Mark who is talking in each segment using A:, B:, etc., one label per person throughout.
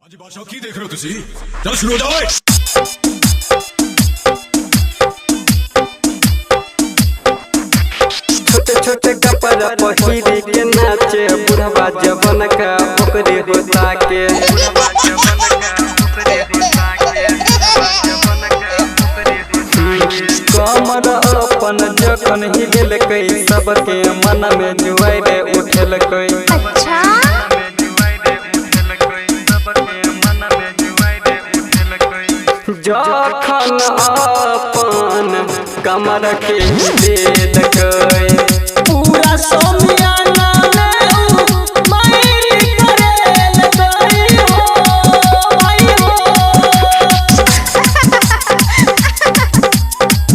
A: आज बादशाह की देख रहे हो तुसी चल शुरू हो जाओ
B: छोटे छोटे कपड़ा पहिरी के नाचे बुढ़वा जवन का ओकरे होता के कमर अपन जखन हिल कई सबके मन में जुआई रे उठल कई
C: अच्छा
B: जखन अपन कमर के हिल कई पूरा सोमियाना में मायरी करेल गई हो भाई हो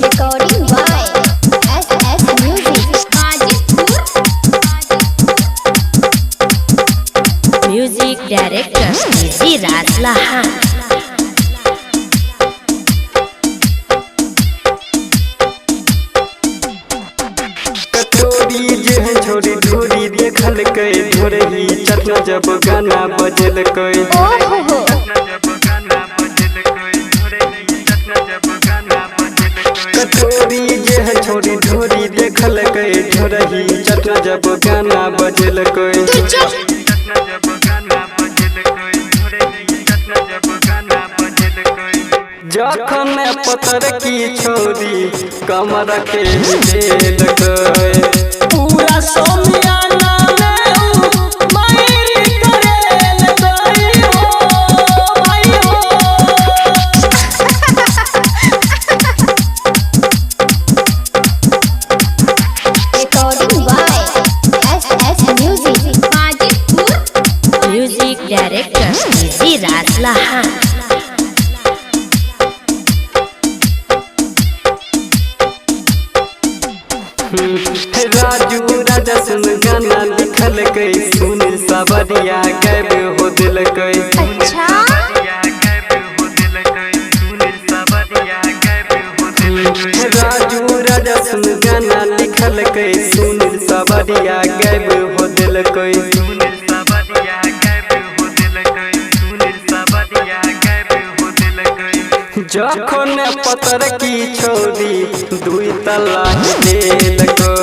C: recording by SS music music director ji राजलाहा
B: कटोरी जे छोड़ी ढोरी देखल कई ढोरही चटना जब गाना बजल कई कटोरी जे छोड़ी ढोरी देखल कई ढोरही चटना जब गाना बजल कई जखन पतर की छोरी कमर के हिल गए पूरा सोमियाना में मायरी करेल गई हो भाई हो
C: recording by SS music music director ji राजलाहा
B: राजू राजा सुन गाना लिखल कई सुन सबरिया गैब हो दिल कई
C: अच्छा
B: राजू राजा सुन गाना लिखल कई सुन सबरिया गैब हो दिल कई जखन पतर की छोरी दुई तला दिल कई